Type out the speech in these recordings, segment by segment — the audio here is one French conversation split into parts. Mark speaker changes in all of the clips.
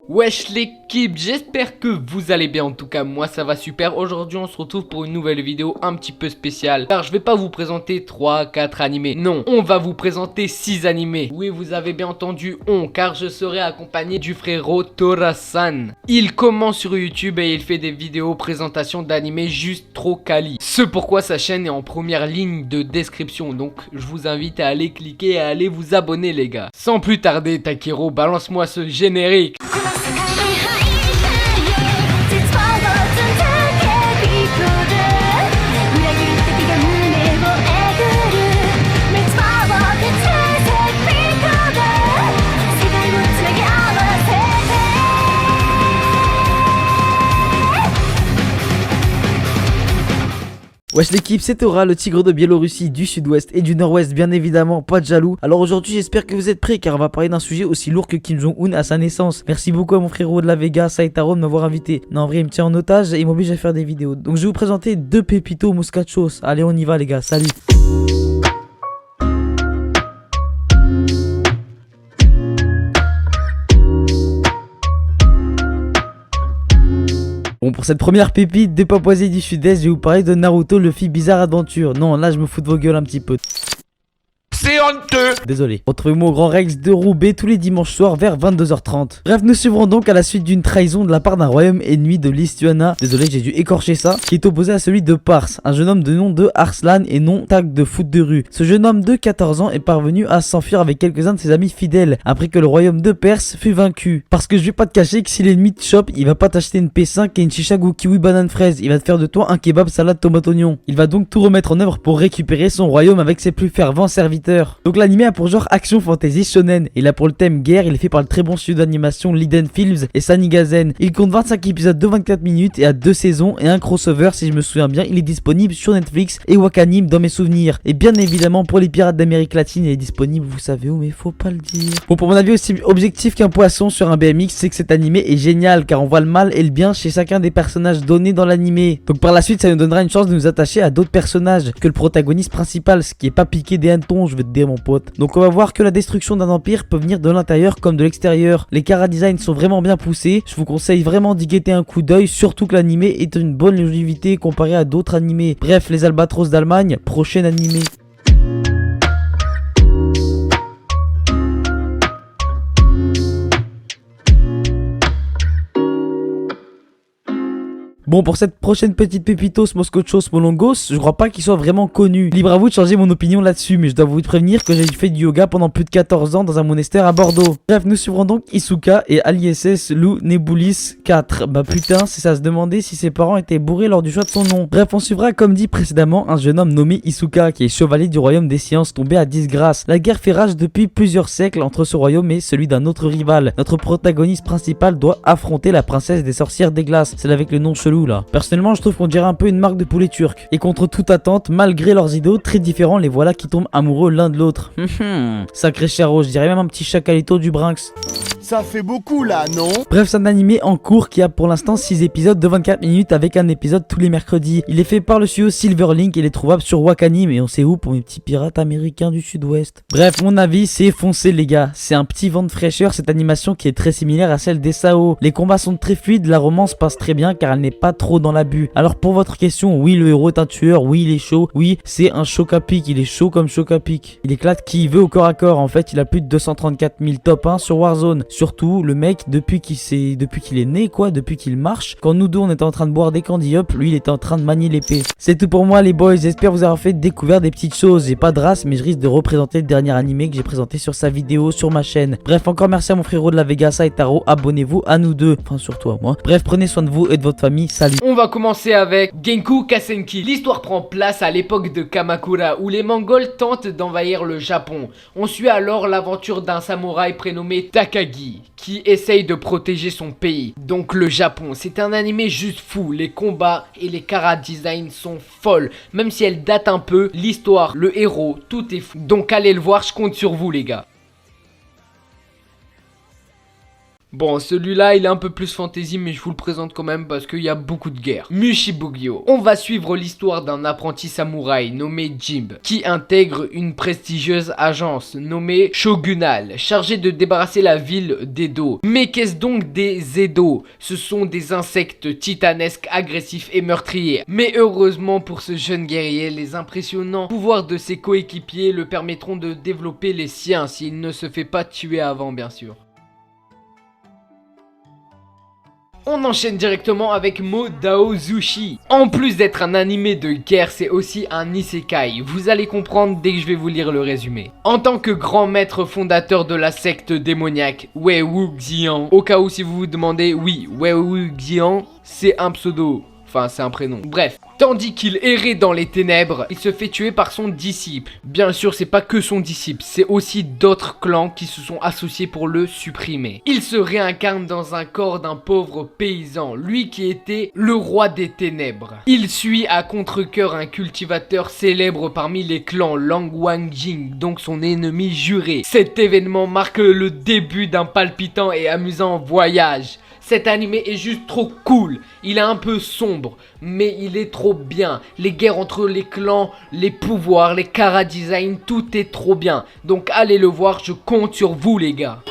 Speaker 1: Wesh l'équipe, j'espère que vous allez bien, en tout cas moi ça va super. Aujourd'hui on se retrouve pour une nouvelle vidéo un petit peu spéciale. Car je vais pas vous présenter 3-4 animés, non, on va vous présenter 6 animés. Oui, vous avez bien entendu car je serai accompagné du frérot Tora-san. Il commence sur YouTube et il fait des vidéos présentation d'animés juste trop quali. Ce pourquoi sa chaîne est en première ligne de description, donc je vous invite à aller cliquer et à aller vous abonner les gars. Sans plus tarder Takiro, balance-moi ce générique.
Speaker 2: Wesh l'équipe, c'est Tora, le tigre de Biélorussie, du sud-ouest et du nord-ouest, bien évidemment, pas de jaloux. Alors aujourd'hui j'espère que vous êtes prêts car on va parler d'un sujet aussi lourd que Kim Jong-un à sa naissance. Merci beaucoup à mon frérot de la Vega, Saitaro, de m'avoir invité. Non, en vrai il me tient en otage et il m'oblige à faire des vidéos. Donc je vais vous présenter deux pépitos moscachos. Allez on y va les gars, salut. Bon, pour cette première pépite de Papouasie du Sud-Est, je vais vous parler de Naruto Luffy Bizarre Adventure. Non, là je me fous de vos gueules un petit peu.
Speaker 3: C'est honteux.
Speaker 2: Désolé. Retrouvez-moi au Grand Rex de Roubaix tous les dimanches soirs vers 22h30. Bref, nous suivrons donc à la suite d'une trahison de la part d'un royaume ennemi de l'Istuana, désolé j'ai dû écorcher ça, qui est opposé à celui de Pars, un jeune homme de nom de Arslan et non tag de foot de rue. Ce jeune homme de 14 ans est parvenu à s'enfuir avec quelques-uns de ses amis fidèles, après que le royaume de Perse fut vaincu. Parce que je vais pas te cacher que si l'ennemi te chope, il va pas t'acheter une P5 et une chicha ou kiwi banane fraise, il va te faire de toi un kebab salade tomate oignon. Il va donc tout remettre en œuvre pour récupérer son royaume avec ses plus fervents serviteurs. Donc l'anime a pour genre action fantasy shonen, et là pour le thème guerre, il est fait par le très bon studio d'animation Liden Films et Sanigazen. Il compte 25 épisodes de 24 minutes et a 2 saisons et un crossover si je me souviens bien, il est disponible sur Netflix et Wakanim dans mes souvenirs. Et bien évidemment pour les pirates d'Amérique latine, il est disponible vous savez où mais faut pas le dire. Bon pour mon avis aussi objectif qu'un poisson sur un BMX, c'est que cet animé est génial car on voit le mal et le bien chez chacun des personnages donnés dans l'animé. Donc par la suite ça nous donnera une chance de nous attacher à d'autres personnages que le protagoniste principal, ce qui est pas piqué des hannetons, je vais te dire mon pote. Donc on va voir que la destruction d'un empire peut venir de l'intérieur comme de l'extérieur. Les chara-designs sont vraiment bien poussés. Je vous conseille vraiment d'y guetter un coup d'œil, surtout que l'animé est une bonne longévité comparé à d'autres animés. Bref, les Albatros d'Allemagne, prochain animé. Bon pour cette prochaine petite pépitos Moscochos Molongos, je crois pas qu'il soit vraiment connu. Libre à vous de changer mon opinion là-dessus, mais je dois vous prévenir que j'ai fait du yoga pendant plus de 14 ans dans un monastère à Bordeaux. Bref, nous suivrons donc Isuka et Aliesses Lou Nebulis 4. Bah putain, c'est ça se demander si ses parents étaient bourrés lors du choix de son nom. Bref, on suivra comme dit précédemment un jeune homme nommé Isuka qui est chevalier du royaume des sciences tombé à disgrâce. La guerre fait rage depuis plusieurs siècles entre ce royaume et celui d'un autre rival. Notre protagoniste principal doit affronter la princesse des sorcières des glaces, celle avec le nom chelou là. Personnellement je trouve qu'on dirait un peu une marque de poulet turc. Et contre toute attente, malgré leurs idéaux très différents, les voilà qui tombent amoureux l'un de l'autre. Sacré charo, je dirais même un petit chacalito du Brinx.
Speaker 3: Ça fait beaucoup là, non?
Speaker 2: Bref, c'est un animé en cours qui a pour l'instant 6 épisodes de 24 minutes avec un épisode tous les mercredis. Il est fait par le studio Silverlink et il est trouvable sur Wakanim et on sait où pour mes petits pirates américains du sud-ouest. Bref, mon avis c'est foncé les gars. C'est un petit vent de fraîcheur cette animation qui est très similaire à celle des Sao. Les combats sont très fluides, la romance passe très bien car elle n'est pas trop dans l'abus. Alors pour votre question, oui le héros est un tueur, oui il est chaud, oui c'est un choc à pic, il est chaud comme choc à pic. Il éclate qui il veut au corps à corps, en fait il a plus de 234 000 top 1 sur Warzone. Surtout le mec depuis qu'il est né quoi, depuis qu'il marche, quand nous deux on était en train de boire des candy up, lui il était en train de manier l'épée. C'est tout pour moi les boys, j'espère vous avoir fait découvrir des petites choses. J'ai pas de race mais je risque de représenter le dernier animé que j'ai présenté sur sa vidéo sur ma chaîne. Bref encore merci à mon frérot de la Vega Saitaro, abonnez-vous à nous deux, enfin surtout à moi. Bref prenez soin de vous et de votre famille, salut.
Speaker 1: On va commencer avec Genku Kasenki. L'histoire prend place à l'époque de Kamakura où les Mongols tentent d'envahir le Japon. On suit alors l'aventure d'un samouraï prénommé Takagi qui essaye de protéger son pays, donc le Japon. C'est un animé juste fou, les combats et les chara-design sont folles, même si elles datent un peu, l'histoire, le héros, tout est fou. Donc allez le voir, je compte sur vous les gars. Bon, celui-là, il est un peu plus fantasy, mais je vous le présente quand même parce qu'il y a beaucoup de guerre. Mushibugyo. On va suivre l'histoire d'un apprenti samouraï nommé Jimbe, qui intègre une prestigieuse agence nommée Shogunal, chargée de débarrasser la ville d'Edo. Mais qu'est-ce donc des Edo? Ce sont des insectes titanesques, agressifs et meurtriers. Mais heureusement pour ce jeune guerrier, les impressionnants pouvoirs de ses coéquipiers le permettront de développer les siens s'il ne se fait pas tuer avant, bien sûr. On enchaîne directement avec Mo Daozushi. En plus d'être un animé de guerre, c'est aussi un isekai. Vous allez comprendre dès que je vais vous lire le résumé. En tant que grand maître fondateur de la secte démoniaque Wei-Wuxian, au cas où si vous vous demandez, oui, Wei-Wuxian, c'est un pseudo. Enfin, c'est un prénom. Bref. Tandis qu'il errait dans les ténèbres, il se fait tuer par son disciple. Bien sûr, c'est pas que son disciple, c'est aussi d'autres clans qui se sont associés pour le supprimer. Il se réincarne dans un corps d'un pauvre paysan, lui qui était le roi des ténèbres. Il suit à contre-cœur un cultivateur célèbre parmi les clans Lang Wangjing, donc son ennemi juré. Cet événement marque le début d'un palpitant et amusant voyage. Cet animé est juste trop cool, il est un peu sombre, mais il est trop bien. Les guerres entre les clans, les pouvoirs, les chara design, tout est trop bien. Donc allez le voir, je compte sur vous les gars.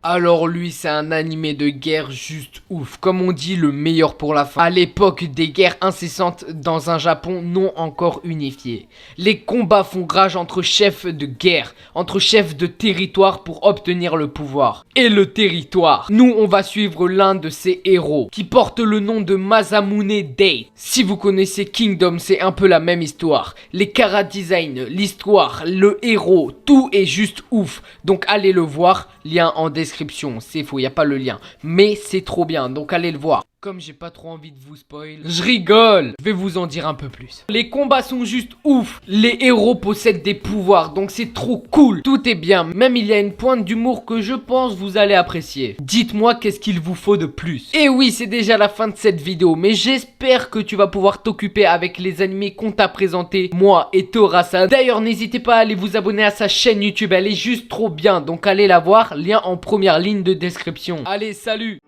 Speaker 1: Alors lui c'est un animé de guerre juste ouf, comme on dit le meilleur pour la fin. À l'époque des guerres incessantes dans un Japon non encore unifié. Les combats font rage entre chefs de guerre, entre chefs de territoire pour obtenir le pouvoir. Et le territoire, nous on va suivre l'un de ces héros, qui porte le nom de Masamune Date. Si vous connaissez Kingdom, c'est un peu la même histoire. Les chara design, l'histoire, le héros, tout est juste ouf. Donc allez le voir, lien en description. C'est faux, il n'y a pas le lien. Mais c'est trop bien, donc allez le voir. Comme j'ai pas trop envie de vous spoil, je rigole. Je vais vous en dire un peu plus. Les combats sont juste ouf. Les héros possèdent des pouvoirs, donc c'est trop cool. Tout est bien, même il y a une pointe d'humour que je pense vous allez apprécier. Dites-moi qu'est-ce qu'il vous faut de plus. Et oui, c'est déjà la fin de cette vidéo, mais j'espère que tu vas pouvoir t'occuper avec les animés qu'on t'a présentés, moi et Torasa. D'ailleurs, n'hésitez pas à aller vous abonner à sa chaîne YouTube, elle est juste trop bien, donc allez la voir, lien en première ligne de description. Allez, salut!